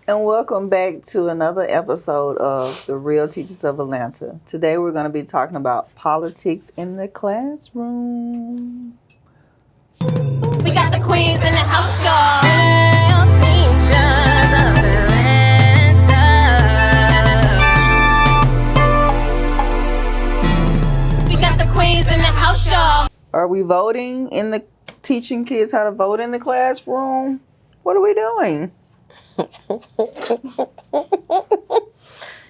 And welcome back to another episode of The Real Teachers of Atlanta. Today we're going to be talking about politics in the classroom. We got the queens in the house, y'all. Real teachers of Atlanta. We got the queens in the house, y'all. Are we voting in the teaching kids how to vote in the classroom? What are we doing? I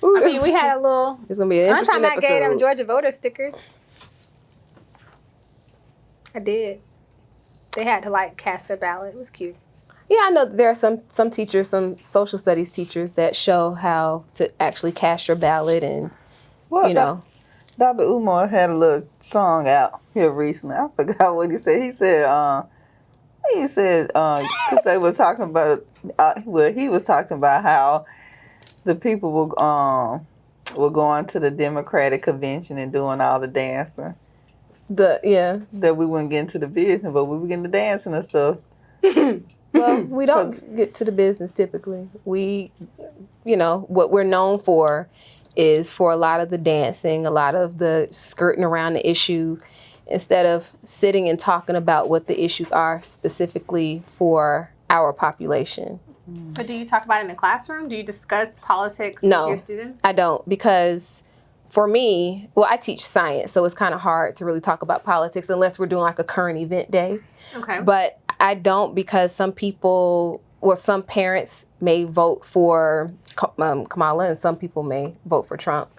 mean, we had a little. It's gonna be an One interesting time I gave them episode. Georgia voter stickers. I did. They had to like cast their ballot. It was cute. Yeah, I know there are some teachers, some social studies teachers that show how to actually cast your ballot and Well, Dr. Umar had a little song out here recently. I forgot what he said. He said, because they were talking about, he was talking about how the people were going to the Democratic convention and doing all the dancing. That we wouldn't get into the business, but we were getting the dancing and stuff. Well, we don't get to the business typically. What we're known for is for a lot of the dancing, a lot of the skirting around the issue, instead of sitting and talking about what the issues are specifically for our population. But do you talk about it in the classroom? Do you discuss politics with your students? I don't, because for me, I teach science, so it's kind of hard to really talk about politics unless we're doing like a current event day. Okay. But I don't, because some parents may vote for Kamala and some people may vote for Trump.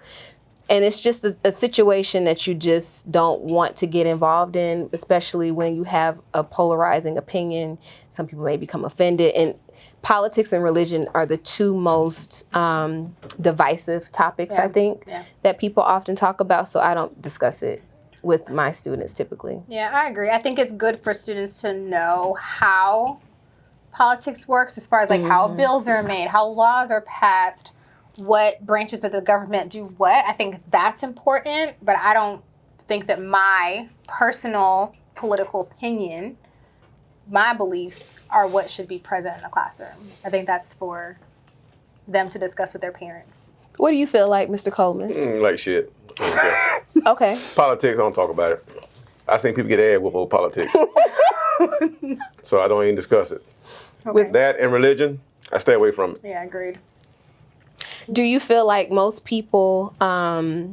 And it's just a situation that you just don't want to get involved in, especially when you have a polarizing opinion. Some people may become offended. And politics and religion are the two most divisive topics, I think, that people often talk about. So I don't discuss it with my students typically. Yeah, I agree. I think it's good for students to know how politics works as far as like how bills are made, how laws are passed, what branches of the government do what. I think that's important, but I don't think that my personal political opinion, my beliefs are what should be present in the classroom. I think that's for them to discuss with their parents. What do you feel like, Mr. Coleman? Like shit. Okay. Politics, I don't talk about it. I seen people get ass whooped over politics. So I don't even discuss it. Okay. With that and religion, I stay away from it. Yeah, agreed. Do you feel like most people are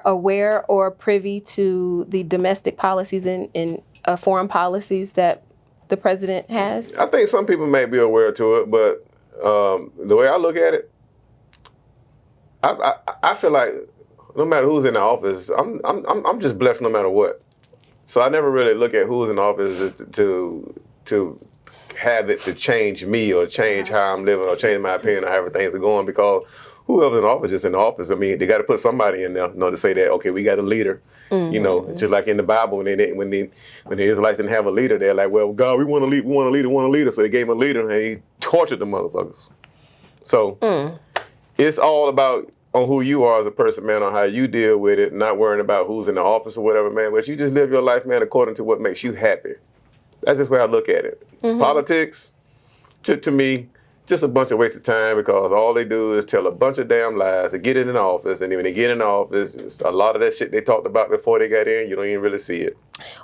aware or privy to the domestic policies and foreign policies that the president has? I think some people may be aware to it, but the way I look at it, I feel like no matter who's in the office, I'm just blessed no matter what. So I never really look at who's in office to have it to change me or change how I'm living or change my opinion on how things are going, because whoever's in office is in the office. I mean, they got to put somebody in there, to say that, okay, we got a leader. Just like in the Bible, when the Israelites didn't have a leader, they're like, well, God, we want a leader. So they gave him a leader and he tortured the motherfuckers. So it's all about on who you are as a person, man, on how you deal with it, not worrying about who's in the office or whatever, man. But you just live your life, man, according to what makes you happy. That's just the way I look at it. Politics, to me, just a bunch of waste of time, because all they do is tell a bunch of damn lies to get in an office. And then when they get in the office, it's a lot of that shit they talked about before they got in, you don't even really see it.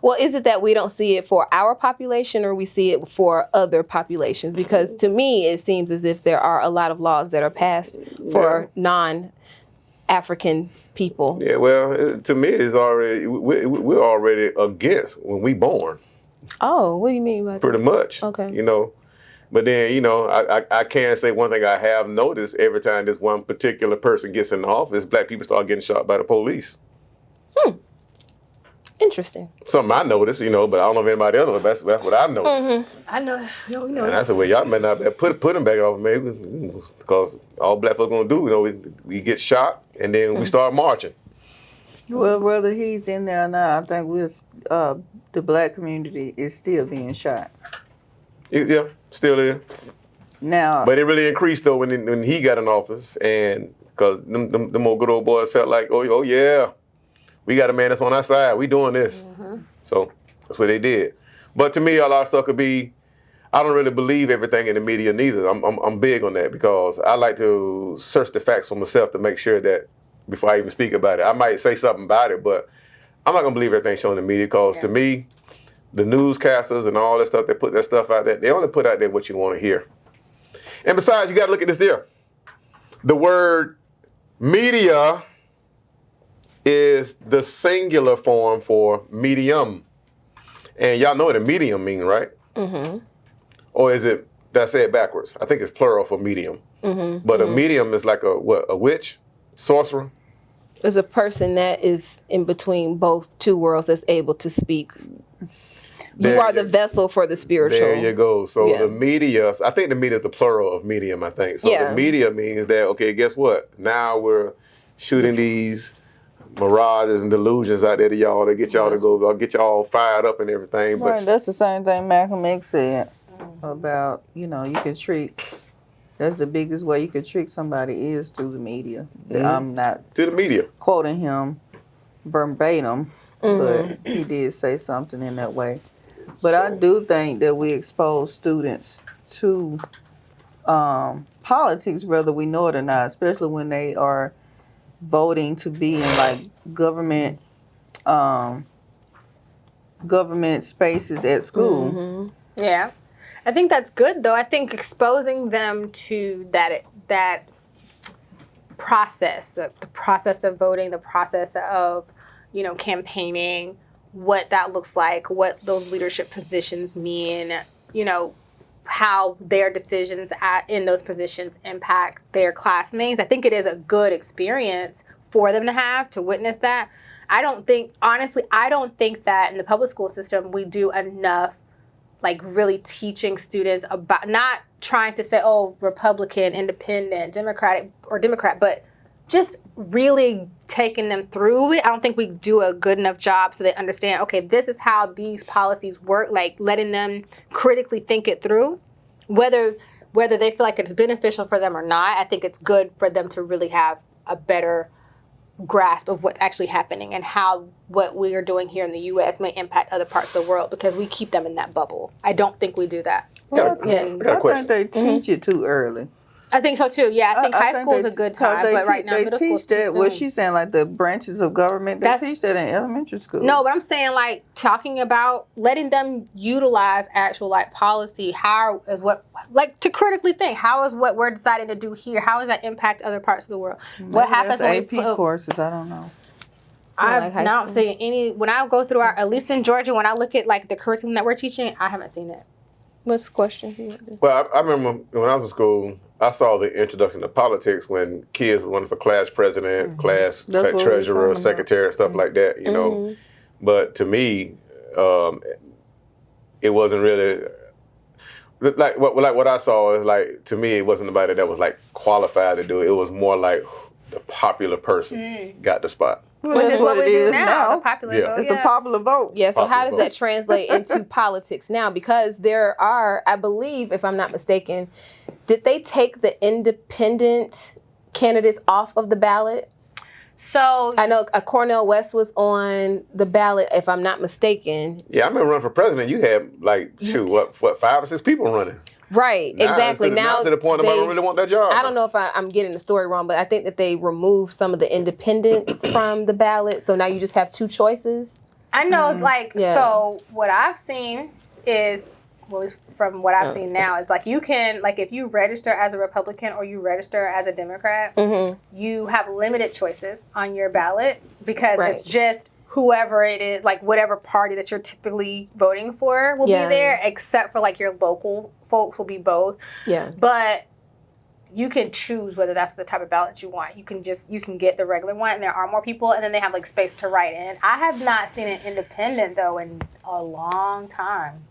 Well, is it that we don't see it for our population, or we see it for other populations? Because to me, it seems as if there are a lot of laws that are passed for non-African people. Yeah, well, to me, it's already we're already against when we born. Oh, what do you mean by that? Pretty much. Okay. But then, I can say one thing I have noticed every time this one particular person gets in the office, black people start getting shot by the police. Interesting. Something I noticed, but I don't know if anybody else knows. That's what I noticed. I know. And I said, well, y'all might not put them back off me, because all black folks gonna do, we get shot and then we start marching. Well, whether he's in there or not, I think the black community is still being shot. Yeah, still is. Now, but it really increased though when he got in office, and because them old good old boys felt like, oh yeah, we got a man that's on our side. We doing this. So that's what they did. But to me, a lot of stuff could be, I don't really believe everything in the media neither. I'm big on that because I like to search the facts for myself to make sure that before I even speak about it, I might say something about it, but I'm not gonna believe everything shown in the media because to me, the newscasters and all that stuff, they put that stuff out there, they only put out there what you want to hear. And besides, you got to look at this there. The word media is the singular form for medium. And y'all know what a medium means, right? Mm-hmm. Or is it, did I say it backwards? I think it's plural for medium. Mm-hmm. But a medium is like a witch, sorcerer? It's a person that is in between both two worlds that's able to speak. You are the vessel for the spiritual. There you go. So the media, I think the media is the plural of medium, I think. So the media means that, okay, guess what? Now we're shooting these mirages and delusions out there to y'all to get y'all to go, get y'all fired up and everything. Right, But that's the same thing Malcolm X said about, you can trick. That's the biggest way you can trick somebody is through the media. I'm not to the media. quoting him verbatim, but he did say something in that way. But I do think that we expose students to politics, whether we know it or not, especially when they are voting to be in like government spaces at school. Mm-hmm. Yeah. I think that's good, though. I think exposing them to that process, the process of voting, the process of, campaigning, what that looks like, what those leadership positions mean, how their decisions in those positions impact their classmates. I think it is a good experience for them to witness that. Honestly, I don't think that in the public school system we do enough like really teaching students about, not trying to say, oh, Republican, Independent, Democrat, but just really taking them through it. I don't think we do a good enough job so they understand, okay, this is how these policies work, like letting them critically think it through. Whether they feel like it's beneficial for them or not, I think it's good for them to really have a better grasp of what's actually happening and how what we are doing here in the U.S. may impact other parts of the world because we keep them in that bubble. I don't think we do that. Well, I think they teach it too early. I think so too. Yeah, I think high school is a good time, but right now middle school is too soon. What she's saying, like the branches of government, they teach that in elementary school. No, but I'm saying like talking about letting them utilize actual like policy. To critically think, how is what we're deciding to do here? How does that impact other parts of the world? What happens when AP courses? I don't know. I'm not seeing any. When I go through at least in Georgia, when I look at like the curriculum that we're teaching, I haven't seen it. What's the question? Well, I remember when I was in school, I saw the introduction to politics when kids were running for class president, class treasurer, secretary, stuff like that, But to me, it wasn't really like what I saw is like, to me, it wasn't anybody that was like qualified to do it. It was more like the popular person got the spot. Well, that's what it is now. The popular vote, it's the popular vote. Yeah, so how does that translate into politics now? Because there are, I believe, if I'm not mistaken, did they take the independent candidates off of the ballot? So I know Cornel West was on the ballot, if I'm not mistaken. Yeah, I remember running for president. You had like, what 5 or 6 people running. Right, exactly. Now to the point that I don't really want that job. I don't know if I'm getting the story wrong, but I think that they removed some of the independents from the ballot. So now you just have 2 choices. I know, so what I've seen is, well, at least from what I've seen now, is like you can, like if you register as a Republican or you register as a Democrat, you have limited choices on your ballot because it's just whoever it is, like whatever party that you're typically voting for will be there, except for like your local folks will be both. Yeah. But you can choose whether that's the type of ballot you want. You can get the regular one, and there are more people, and then they have like space to write in. I have not seen an independent though in a long time.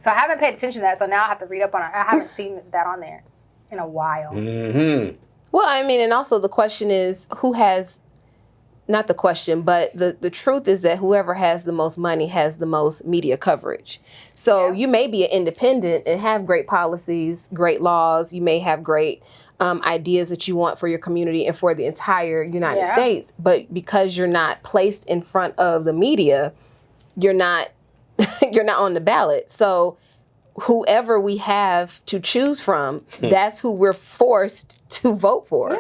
So I haven't paid attention to that, so now I have to read up on it. I haven't seen that on there in a while. Mm-hmm. Well, I mean, and also the question is who has, not the question, but the truth is that whoever has the most money has the most media coverage. So you may be an independent and have great policies, great laws. You may have great ideas that you want for your community and for the entire United States. But because you're not placed in front of the media, you're not on the ballot. So whoever we have to choose from, that's who we're forced to vote for,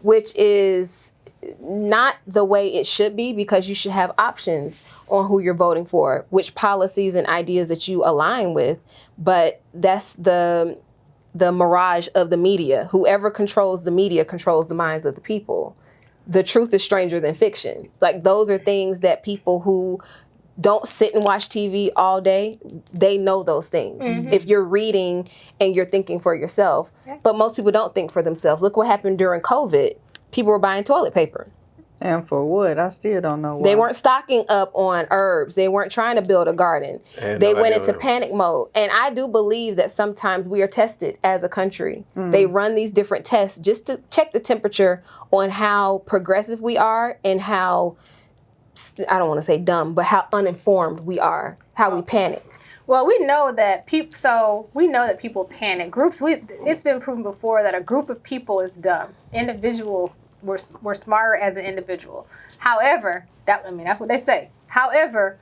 which is not the way it should be, because you should have options on who you're voting for, which policies and ideas that you align with. But that's the mirage of the media. Whoever controls the media controls the minds of the people. The truth is stranger than fiction. Like, those are things that people who don't sit and watch TV all day, they know those things. If you're reading and you're thinking for yourself. But most people don't think for themselves. Look what happened during COVID. People were buying toilet paper. And for what? I still don't know why. They weren't stocking up on herbs. They weren't trying to build a garden. They went into panic mode. And I do believe that sometimes we are tested as a country. They run these different tests just to check the temperature on how progressive we are and how, I don't want to say dumb, but how uninformed we are, how we panic. Well, we know that people panic. It's been proven before that a group of people is dumb. Individuals were smarter as an individual. However, that's what they say. However,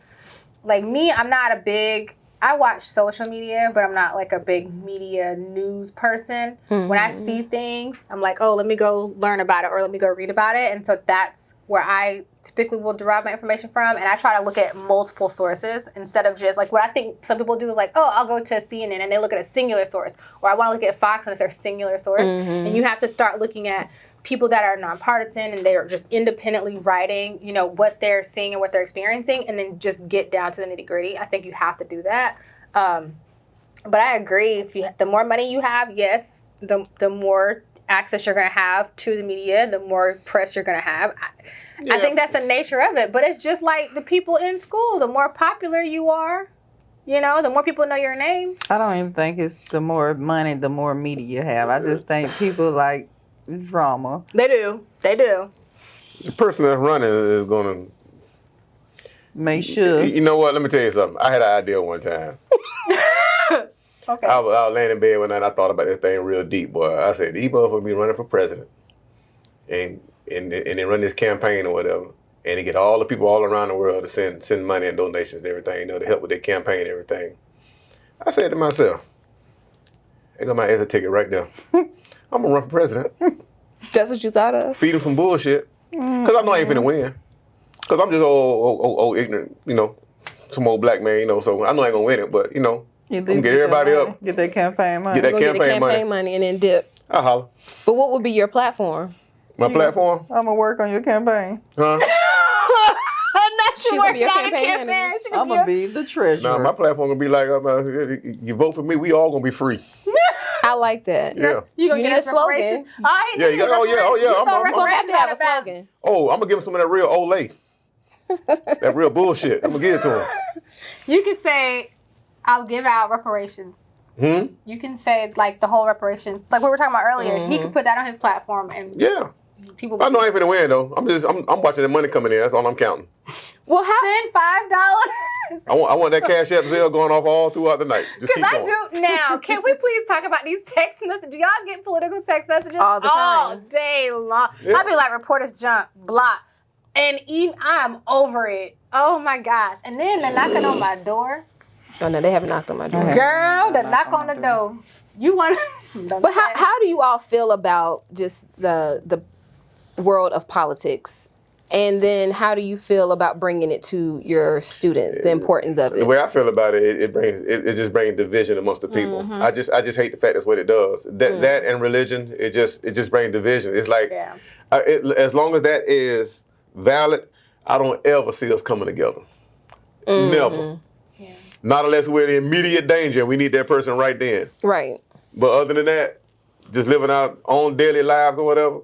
like me, I watch social media, but I'm not like a big media news person. When I see things, I'm like, oh, let me go learn about it, or let me go read about it. And so that's where I typically will derive my information from. And I try to look at multiple sources instead of just like what I think some people do is like, oh, I'll go to CNN and they look at a singular source. Or I want to look at Fox and it's their singular source. And you have to start looking at people that are nonpartisan and they're just independently writing, what they're seeing and what they're experiencing, and then just get down to the nitty gritty. I think you have to do that. But I agree. The more money you have, yes, the more access you're going to have to the media, the more press you're going to have. I think that's the nature of it. But it's just like the people in school. The more popular you are, the more people know your name. I don't even think it's the more money, the more media you have. I just think people like drama. They do. The person that's running is going to make sure. You know what? Let me tell you something. I had an idea one time. Okay. I was laying in bed one night and I thought about this thing real deep, boy. I said, these motherfuckers be running for president. And they run this campaign or whatever. And they get all the people all around the world to send money and donations and everything, to help with their campaign and everything. I said to myself, there go my exit ticket right there. I'm going to run for president. That's what you thought of? Feed them some bullshit. Because I know I ain't finna win. Because I'm just old ignorant, some old black man, so I know I ain't going to win it, but, I'm going to get everybody up. Get that campaign money. Get that campaign money and then dip. I'll holler. But what would be your platform? My platform? I'm going to work on your campaign. Huh? She gonna be your campaign manager. I'm going to be the treasurer. Nah, my platform going to be like, you vote for me, we all going to be free. I like that. Yeah. You need a slogan. Yeah, you got, oh yeah. I'm going to have a slogan. Oh, I'm going to give him some of that real Olay. That real bullshit. I'm going to give it to him. You can say, I'll give out reparations. You can say, like, the whole reparations. Like we were talking about earlier. He could put that on his platform and people. I know I ain't finna win, though. I'm watching the money coming in. That's all I'm counting. Well, Send $5. I want that Cash App Zelle going off all throughout the night. Just keep going. do now. Can we please talk about these text messages? Do y'all get political text messages all the time, all day long? Yeah. I'll be like, reporters jump, block, and even I'm over it. Oh my gosh! And then they're knocking on my door. Oh no, they haven't knocked on my door. Girl, they knock on the door. You want to? But how do you all feel about just the world of politics? And then how do you feel about bringing it to your students, the importance of it? The way I feel about it, it just brings division amongst the people. I just hate the fact that's what it does. That and religion, it just brings division. It's like, as long as that is valid, I don't ever see us coming together. Never. Yeah. Not unless we're in immediate danger. We need that person right then. Right. But other than that, just living our own daily lives or whatever,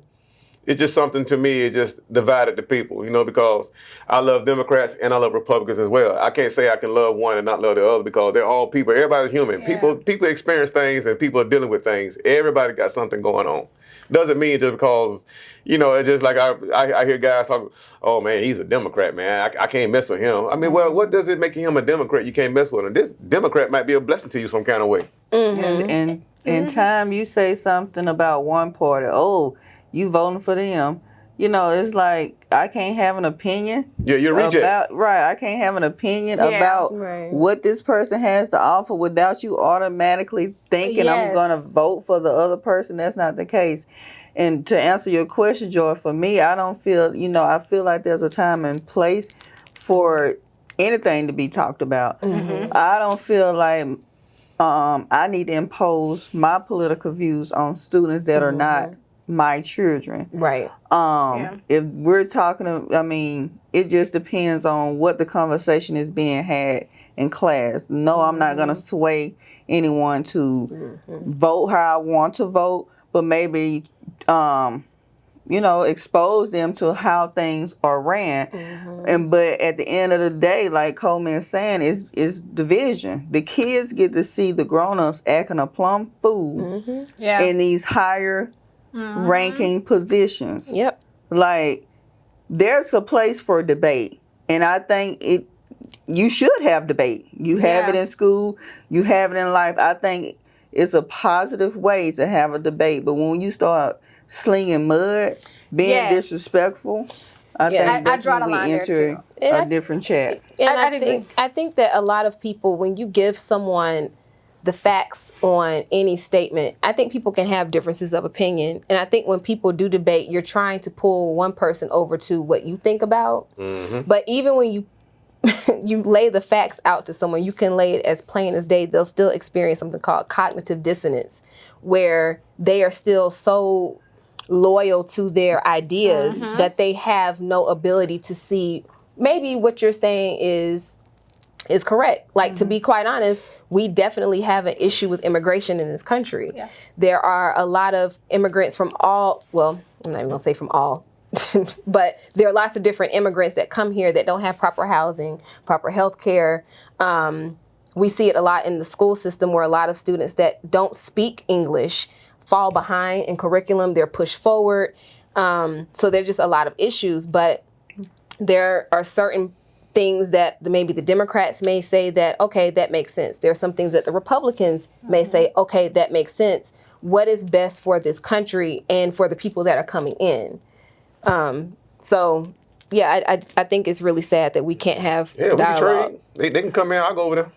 it's just something to me, it just divided the people, because I love Democrats and I love Republicans as well. I can't say I can love one and not love the other because they're all people. Everybody's human. Yeah. People experience things and people are dealing with things. Everybody got something going on. Doesn't mean just because, it's just like I hear guys talk, oh man, he's a Democrat, man. I can't mess with him. I mean, well, what does it make him a Democrat? You can't mess with him. This Democrat might be a blessing to you some kind of way. And in time you say something about one party, oh, you voting for them. you know, it's like I can't have an opinion. Yeah, you're a reject. I can't have an opinion about Right. what this person has to offer without you automatically thinking I'm going to vote for the other person. That's not the case. And to answer your question, Joy, for me, I don't feel, you know, I feel like there's a time and place for anything to be talked about. I don't feel like I need to impose my political views on students that are not my children. Right. If we're talking, I mean, it just depends on what the conversation is being had in class. No, I'm not going to sway anyone to vote how I want to vote, but maybe, you know, expose them to how things are ran. But at the end of the day, like Coleman's saying, is division. The kids get to see the grown-ups acting a plum fool in these higher ranking positions. Yep. Like, there's a place for debate, and I think you should have debate. You have it in school, you have it in life. I think it's a positive way to have a debate, but when you start slinging mud, being disrespectful, I think that's draw the when line we there, enter a different chat. And I think that a lot of people, when you give someone the facts on any statement, I think people can have differences of opinion. And I think when people do debate, you're trying to pull one person over to what you think about. But even when you you lay the facts out to someone, you can lay it as plain as day, they'll still experience something called cognitive dissonance, where they are still so loyal to their ideas that they have no ability to see maybe what you're saying is correct. Like, to be quite honest, we definitely have an issue with immigration in this country. There are a lot of immigrants from all, well, I'm not even gonna say from all, but there are lots of different immigrants that come here that don't have proper housing, proper health care. We see it a lot in the school system, where a lot of students that don't speak English fall behind in curriculum. They're pushed forward. So there's just a lot of issues, but there are certain things that maybe the Democrats may say that, okay, that makes sense. There are some things that the Republicans may say, okay, that makes sense. What is best for this country and for the people that are coming in? So, yeah, I think it's really sad that we can't have Yeah, we can dialogue. trade. They can come in. I'll go over there.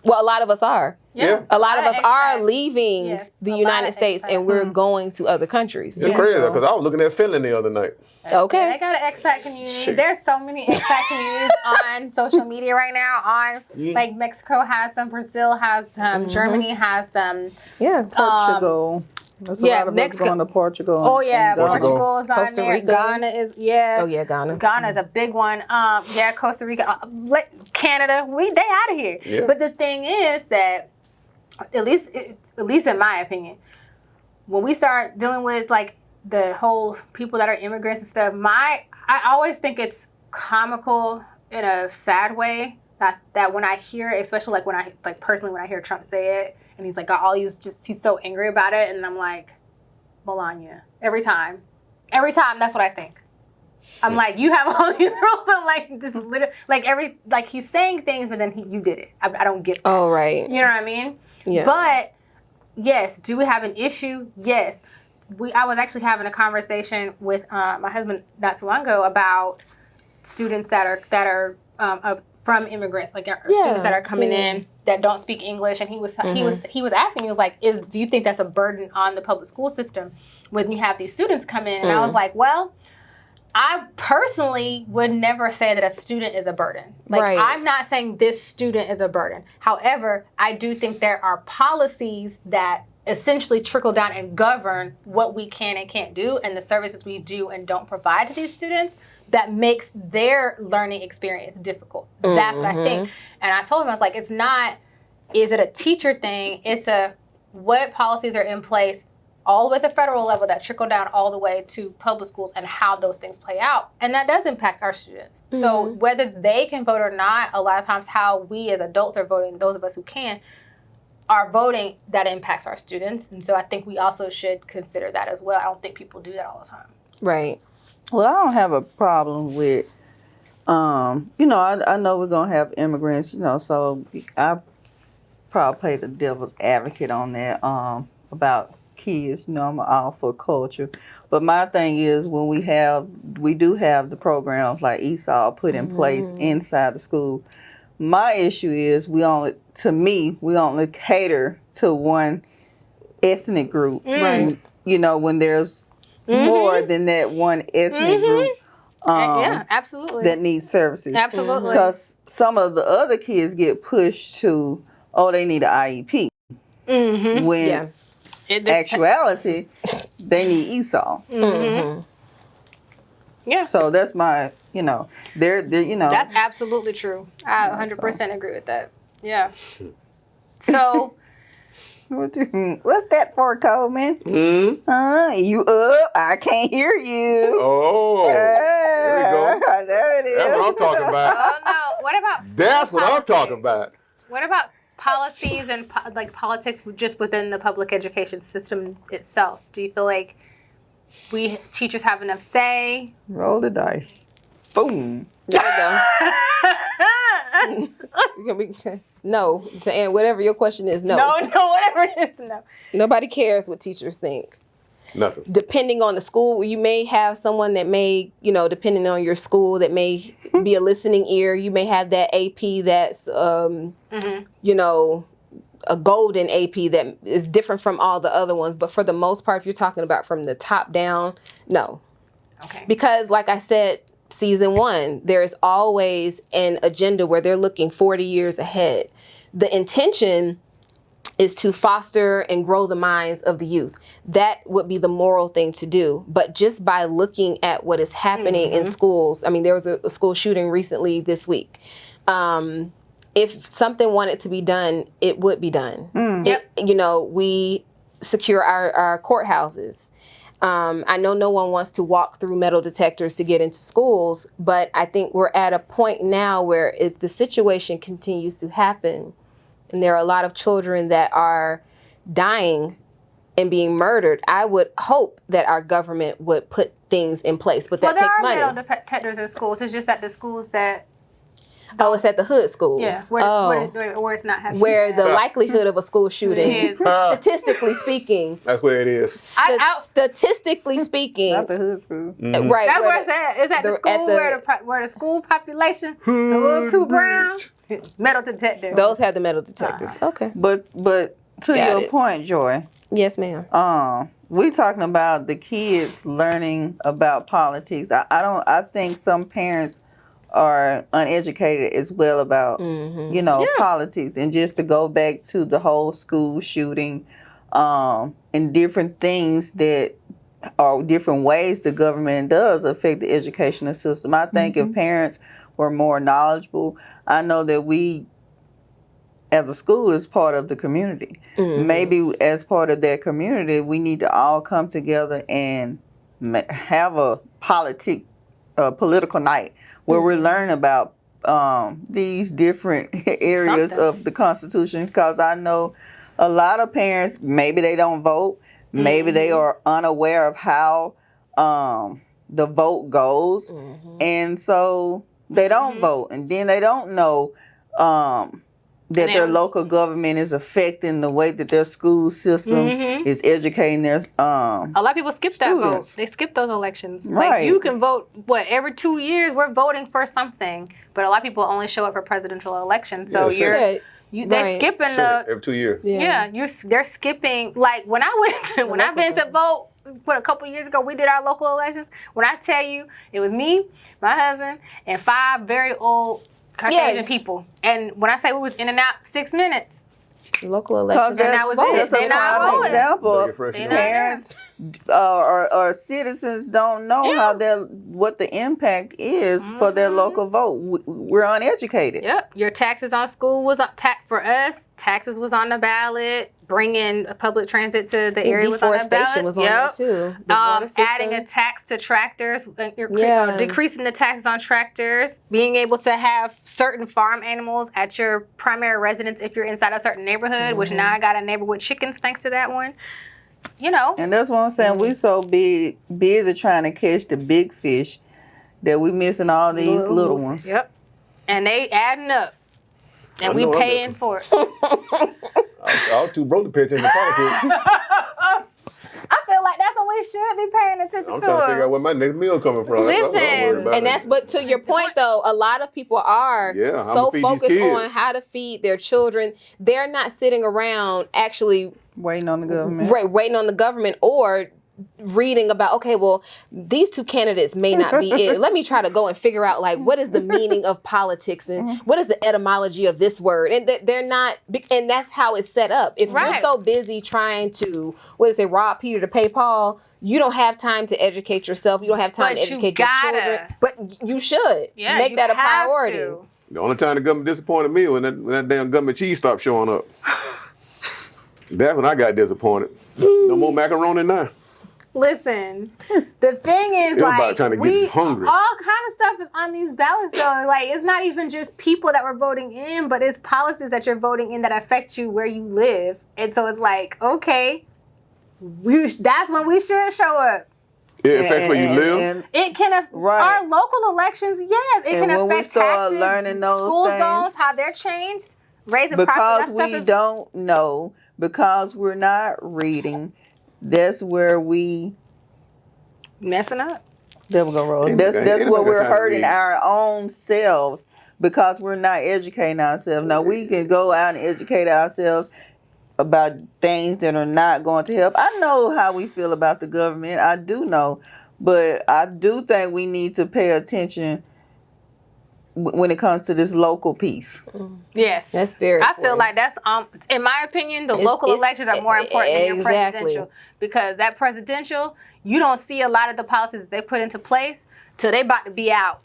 Well, a lot of us are. Yeah. A lot of us are expats. leaving Yes, the a lot United of States, expats. and we're going to other countries. It's crazy because I was looking at Finland the other night. Okay. They got an expat community. There's so many expat communities on social media right now. Like, Mexico has them, Brazil has them, Germany has them. Yeah. Portugal. There's a lot of us going to Portugal. Oh yeah, and Ghana. Portugal is on Costa there. Rica. Ghana is Oh yeah, Ghana. Ghana is a big one. Costa Rica, Canada. They out of here. Yeah. But the thing is that, at least in my opinion, when we start dealing with like the whole people that are immigrants and stuff, I always think it's comical in a sad way that when I hear, especially like when I personally when I hear Trump say it, and he's like got all these he's so angry about it, and I'm like, Melania, every time that's what I think. I'm like, you have all these rules, and like this literally he's saying things, but then you did it. I don't get that. Oh right. You know what I mean? Yeah. But yes, do we have an issue? Yes. I was actually having a conversation with my husband not too long ago about students that are from immigrants, like students that are coming in that don't speak English, and he was asking me, he was like, do you think that's a burden on the public school system when you have these students come in? And I was like, well, I personally would never say that a student is a burden. Like, right. I'm not saying this student is a burden. However, I do think there are policies that essentially trickle down and govern what we can and can't do, and the services we do and don't provide to these students that makes their learning experience difficult. That's what I think. And I told him, I was like, it's not, is it a teacher thing? It's what policies are in place all the way at the federal level that trickle down all the way to public schools, and how those things play out. And that does impact our students. So whether they can vote or not, a lot of times how we as adults are voting, those of us who can, are voting, that impacts our students. And so I think we also should consider that as well. I don't think people do that all the time. Right. Well, I don't have a problem with, I know we're going to have immigrants, so I probably play the devil's advocate on that, about kids. You know, I'm all for culture. But my thing is when we do have the programs like ESOL put in place inside the school. My issue is we only cater to one ethnic group. Right. You know, when there's more than that one ethnic group Yeah, absolutely. that needs services. Absolutely. Because some of the other kids get pushed to, they need an IEP. When actuality, they need ESOL. Yeah. So that's my, they're That's absolutely true. I 100% agree with that. Yeah. So, what's that for, Coleman? You up? I can't hear you. Oh, there we go. There it is. That's what I'm talking about. oh no, what about school That's what I'm politics? talking about. What about policies and politics just within the public education system itself? Do you feel like teachers have enough say? Roll the dice. Boom. There you go. No, to answer whatever your question is, no. No, whatever it is, no. Nobody cares what teachers think. Nothing. Depending on the school, you may have someone that may, depending on your school, that may be a listening ear. You may have that AP that's, a golden AP that is different from all the other ones. But for the most part, if you're talking about from the top down, no. Okay. Because like I said, season 1, there is always an agenda where they're looking 40 years ahead. The intention is to foster and grow the minds of the youth. That would be the moral thing to do. But just by looking at what is happening in schools, I mean, there was a school shooting recently this week. If something wanted to be done, it would be done. We secure our courthouses. I know no one wants to walk through metal detectors to get into schools, but I think we're at a point now where if the situation continues to happen, and there are a lot of children that are dying and being murdered, I would hope that our government would put things in place, but that takes money. There are metal detectors in schools. It's just that the schools that... Oh, it's at the hood schools. Yeah, where it's not happening. Where the likelihood of a school shooting, Is. statistically speaking. That's where it is. Statistically speaking. Not the hood school. Right. That's where it's at. It's at the school where the school population, a little too brown, metal detector. Those have the metal detectors. Okay. But to your point, Joy. Yes, ma'am. We talking about the kids learning about politics. I think some parents are uneducated as well about politics. And just to go back to the whole school shooting and different things that are different ways the government does affect the educational system. I think if parents were more knowledgeable, I know that we as a school is part of the community. Maybe as part of that community, we need to all come together and have a political night where we're learning about these different areas of the Constitution, because I know a lot of parents, maybe they don't vote, maybe they are unaware of how the vote goes, and so they don't vote, and then they don't know that their local government is affecting the way that their school system is educating their a lot of people skip that vote. They skip those elections. Like you can vote, every 2 years we're voting for something, but a lot of people only show up for presidential elections. So they're skipping every 2 years. They're skipping. Like when I went to vote, a couple years ago, we did our local elections. When I tell you, it was me, my husband, and 5 very old Caucasian people. And when I say we was in and out 6 minutes. Local elections. And that was that's a prime example. Parents or citizens don't know how what the impact is for their local vote. We're uneducated. Yep. Your taxes on school was for us. Taxes was on the ballot. Bringing public transit to the area was on the ballot. Was on there too. Adding a tax to tractors, decreasing the taxes on tractors, being able to have certain farm animals at your primary residence if you're inside a certain neighborhood, which now I got a neighbor with chickens thanks to that one. And that's what I'm saying. We so busy trying to catch the big fish that we missing all these little ones. Yep. And they adding up. And we paying for it. I was too broke to pay attention to politics. really paying attention I'm to trying to figure out them. where my next meal coming from. That's what I'm Listen. worried about. And that's, but to your point though, a lot of people are Yeah, how so to feed these focused kids. on how to feed their children. They're not sitting around actually Waiting on the government. waiting on the government or reading about, okay, well, these two candidates may not be it. Let me try to go and figure out, like, what is the meaning of politics and what is the etymology of this word? And they're not, and that's how it's set up. If you're Right. so busy trying to, rob Peter to pay Paul, you don't have time to educate yourself. You don't have time But to you educate your gotta. children. But you should. Yeah, Make you that a have priority. to. The only time the government disappointed me when that damn government cheese stopped showing up. That's when I got disappointed. No more macaroni now. Listen, the thing is, Everybody like, trying to get you hungry. all kind of stuff is on these ballots, though. Like, it's not even just people that we're voting in, but it's policies that you're voting in that affect you where you live. And so it's like, okay, that's when we should show up. It affects where you live. And It can Right. our local elections, yes, it And can when we affect start taxes, learning those school things, zones, how they're changed, raising because prices. That we stuff is don't know, because we're not reading, that's where we messing up. there we go, Rose. Ain't That's nobody where we're trying to hurting read. our own selves because we're not educating ourselves. Now we can go out and educate ourselves about things that are not going to help. I know how we feel about the government. I do know, but I do think we need to pay attention when it comes to this local piece. Yes, That's very I feel important. like that's in my opinion, the It's- local it's- elections are more important than your exactly. presidential, because that presidential, you don't see a lot of the policies they put into place till they about to be out.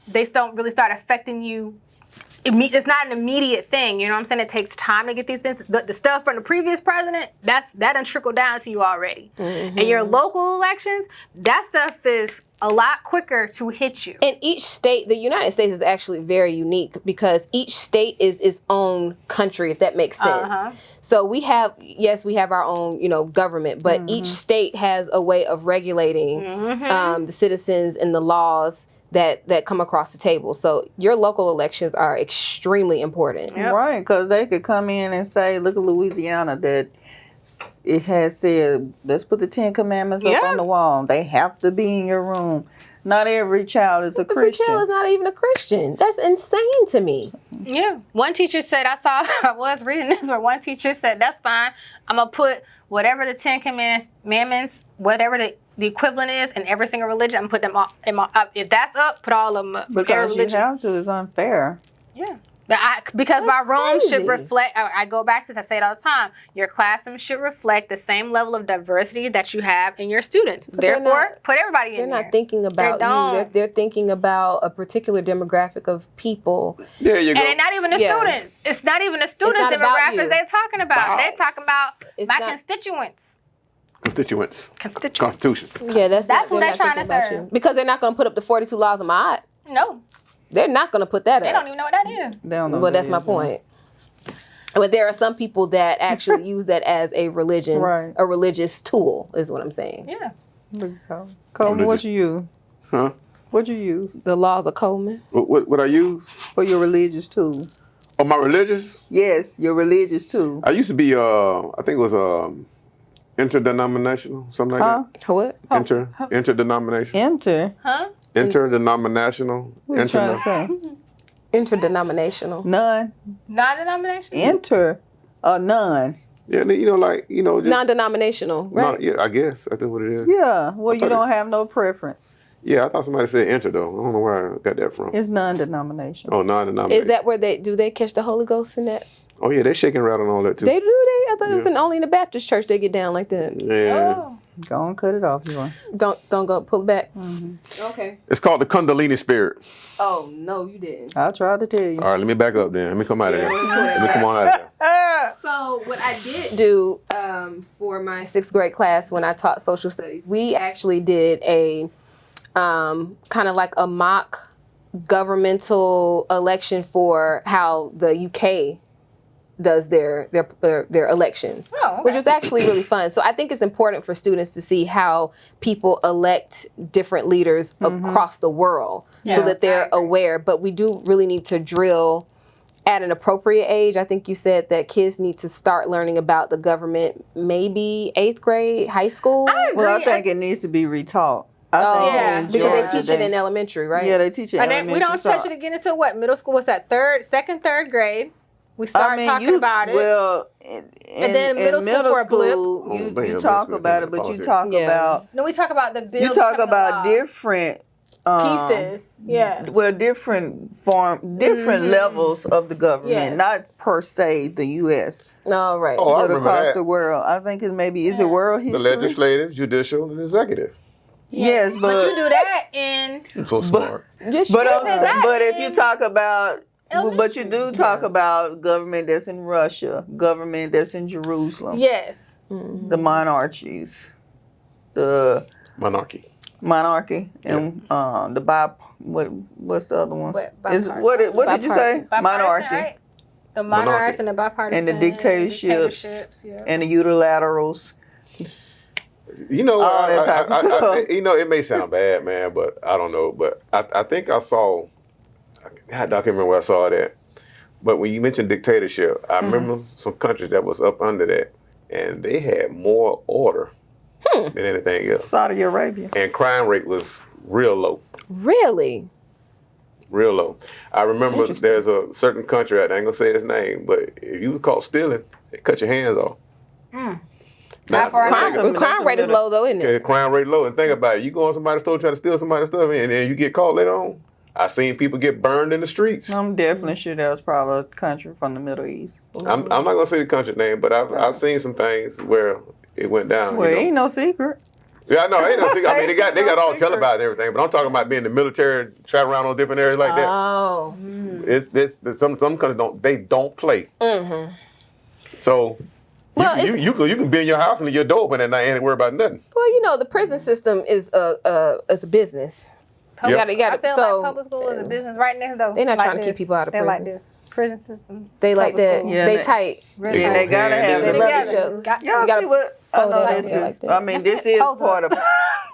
They don't really start affecting you. It's not an immediate thing, you know what I'm saying? It takes time to get these things. The stuff from the previous president, that done trickled down to you already. And your local elections, that stuff is a lot quicker to hit you. And each state, the United States is actually very unique because each state is its own country, if that makes sense. So we have our own, government, but each state has a way of regulating the citizens and the laws that come across the table. So your local elections are extremely important. Yep. Right, because they could come in and say, look at Louisiana, that it has said, let's put the 10 Commandments up Yeah. on the wall. They have to be in your room. Not every child is a Every Christian. child is not even a Christian. That's insane to me. Yeah. One teacher said, I was reading this, where one teacher said, that's fine. I'm going to put whatever the 10 Commandments, whatever the equivalent is in every single religion, I'm going to put them all in my, if that's up, put all of them up. Because Every you religion. have to. It's unfair. Yeah. But because That's my room crazy. should reflect, I go back to this, I say it all the time, your classroom should reflect the same level of diversity that you have in your students. they're Therefore, not- put everybody They're in there. not thinking about you. don't. They're thinking about a particular demographic of people. There you go. And they're not even the Yeah. students. It's not even the students not about demographics you. they're talking about. Wow. They're talking about It's my not- constituents. Constituents. Constituents. Constitution. Yeah, that's That's not, who they're they're not trying thinking to about serve. you. Because they're not going to put up the 42 laws of Ma'at. No, They're not going to put that they up. don't even know what that is. They don't know Well, what that's it my is, though. point. But there are some people that actually use that as a religion, Right. a religious tool, is what I'm saying. Yeah. Look at Coleman. Coleman, what you use? Huh? What you use The laws of Coleman. What I use? for your religious tool? Oh, my religious? Yes, your religious tool. I used to be, I think it was interdenominational, something like What? that. Interdenominational. Enter. Huh? Interdenominational. What you trying to say? Interdenominational. None. Non-denomination? Enter. None. Yeah, just Non-denominational, right? Yeah, I guess that's what it is. Yeah. Well, you thought don't have no preference. Yeah, I thought somebody said inter though. I don't know where I got that from. It's non-denominational. Oh, non-denominational. Is that where do they catch the Holy Ghost in that? Oh yeah, they shaking around and all that too. They do. I thought it was Yeah. only in the Baptist church they get down like that. Yeah. Oh. Go and cut it off, you want. Don't go pull it back. Okay. It's called the Kundalini spirit. Oh no, you didn't. I tried to tell you. All right, let me back up then. Let me come out of there. Let me come on out of there. So what I did do for my 6th grade class when I taught social studies, we actually did a kind of like a mock governmental election for how the UK does their elections, Oh, okay. which was actually really fun. So I think it's important for students to see how people elect different leaders across the world, Yeah, so that I they're agree. aware. But we do really need to drill at an appropriate age. I think you said that kids need to start learning about the government maybe 8th grade, high school. I agree. Well, I think it needs to be retaught. Yeah. Because they teach it in elementary, right? Yeah, they teach it in And then elementary. we don't touch it again until what? Middle school? What's that? Second, third grade. We start talking about it. Well, And then middle school for a blip. school, you middle talk school about it, in but you politics. talk Yeah. about No, we talk about the bill. you talk becoming about law. different Pieces. Yeah. well, different levels of the government, Yes. not per se the U.S. No, right. Oh, I but remember across that. the world. I think it is it world The history? legislative, judicial, and executive. Yes, But but you do that in I'm so smart. Yes, but you is that but if you in talk about but you elementary? do talk about government that's in Russia, government that's in Jerusalem, yes. the monarchies, the Monarchy. monarchy, and the what's the other one? What, What did you say? Bipartisan, Monarchy right? The monarchs and the bipartisan. and the dictatorships yeah. and the unilaterals. You know, All that type of stuff. you know, it may sound bad, man, but I don't know. But I think I saw. God, I can't remember where I saw it at. But when you mentioned dictatorship, I remember some countries that was up under that, and they had more order than anything else. Saudi Arabia. And crime rate was real low. Really? Real low. I remember Interesting. there's a certain country, I ain't gonna say its name, but if you was caught stealing, they cut your hands off. Now, Crime rate is low though, isn't okay, it? crime rate low, and think about it. You go on somebody's store trying to steal somebody's stuff, and then you get caught later on. I seen people get burned in the streets. I'm definitely sure that was probably a country from the Middle East. I'm not gonna say the country name, but I've seen some things where it went down. Well, you it know? ain't no secret. Yeah, I know. Ain't no secret. I mean, they got No all secret. televised and everything, but I'm talking about being in the military, travel around on different areas like that. Oh. It's some countries don't play. Mm-hmm. So Well, you can be in your house and leave your door open at night and ain't worry about nothing. Well, you know, the prison system is a business. Yep. You gotta, I feel so like public school is a business right next door. They're not like trying to keep this. people out of They're like prisons. this. Prison system. they like public that. school. Yeah, they they- tight. Really And they gotta have They it. love together. each other. Got- Y'all You gotta see what? I fold know it this like that, is. like that. I mean, this is part of.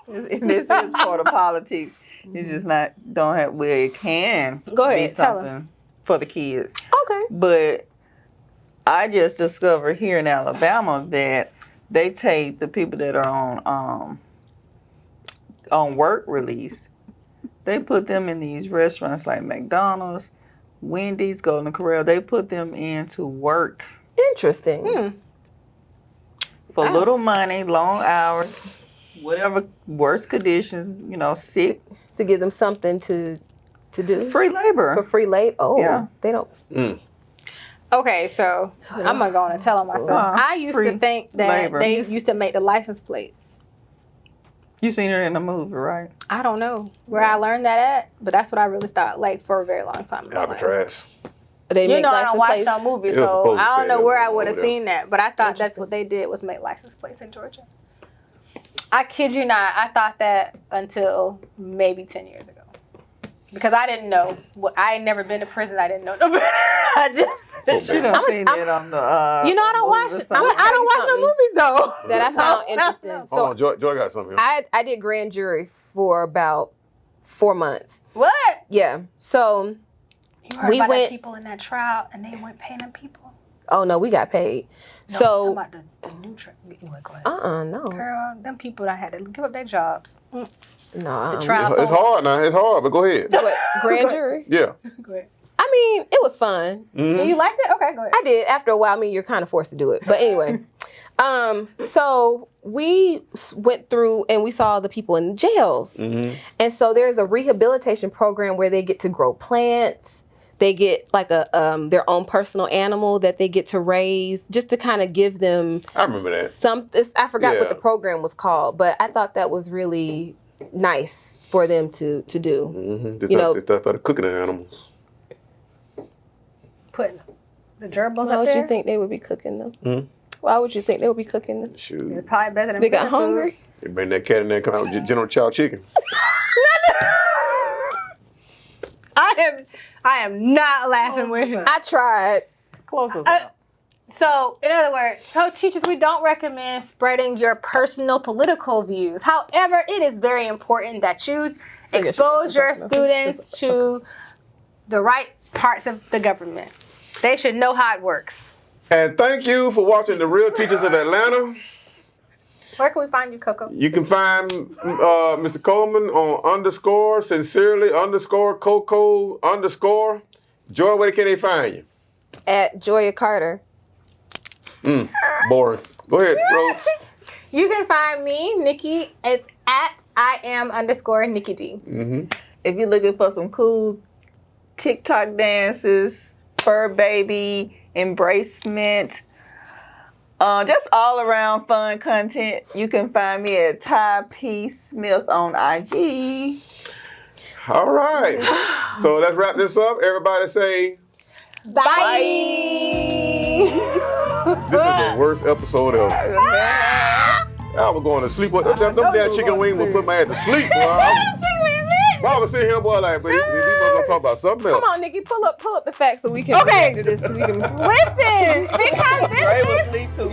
This is part of politics. It's just not don't have where it can Go ahead, be tell 'em. something for the kids. Okay. But I just discovered here in Alabama that they take the people that are on work release. They put them in these restaurants like McDonald's, Wendy's, Golden Corral. They put them into work Interesting. for little money, long hours, whatever, worse conditions, sick, To give them something to do free labor. for free late. Oh, Yeah. they don't. Okay, so I'm gonna go on and tell them myself. I used to Free think that labor. they used to make the license plates. You seen it in the movie, right? I don't know where I learned that at, but that's what I really thought, like for a very long time. in my life. Alcatraz. They You make know, I license don't watch plates. no movies, It was so supposed to I say don't know that where I over would have there. seen that. But I thought that's what they did was make license plates in Georgia. I kid you not, I thought that until maybe 10 years ago. Because I didn't know. I had never been to prison. I didn't know no better. I just... She done seen it on the. You know, I don't watch. movies or I something. don't watch no movies though. That I found No, interesting. no. So Hold on, Joy got something. I did grand jury for about 4 months. What? Yeah. So You heard We about went- the people in that trial, and they weren't paying them people. oh no, we got paid. No, So I'm talking about the new trial. Go ahead. no. Girl, them people that had to give up their jobs. No. trial. It's hard now. It's hard, but go ahead. What, grand jury? Yeah. Go ahead. I mean, it was fun. And you liked it? Okay, go ahead. I did. After a while, I mean, you're kind of forced to do it. But anyway, so we went through and we saw the people in jails. And so there's a rehabilitation program where they get to grow plants. They get like their own personal animal that they get to raise just to kind of give them I remember that. I forgot what Yeah. the program was called, but I thought that was really nice for them to do. They You know- started cooking the animals. Putting the gerbils Why up would there. you think they would be cooking them? Why would you think they would be cooking them? Shoot. It's probably better than They got prison food. hungry? They bring that cat in there, come out with General Chow chicken. I am not laughing with him. I tried. Close us up. So, in other words, teachers, we don't recommend spreading your personal political views. However, it is very important that you expose your students to the right parts of the government. They should know how it works. And thank you for watching The Real Teachers of Atlanta. Where can we find you, Coco? You can find Mr. Coleman on _sincerely_Coco_. Joy, where can they find you? At Joya Carter. Boring. Go ahead, Rhodes. You can find me, Nikki. It's at @IM_Nikki D. If you're looking for some cool TikTok dances, fur baby, embracement, just all around fun content, you can find me at Ty P. Smith on IG. All right. So let's wrap this up. Everybody say, Bye. this is the worst episode ever. I was going to sleep. Them damn chicken wings will put my head to sleep, boy. I was sitting here, boy, like, but these motherfuckers gonna talk about something else. Come on, Nikki, pull up the facts so we can Okay. react to this. So we can. Listen, because Ray was asleep too.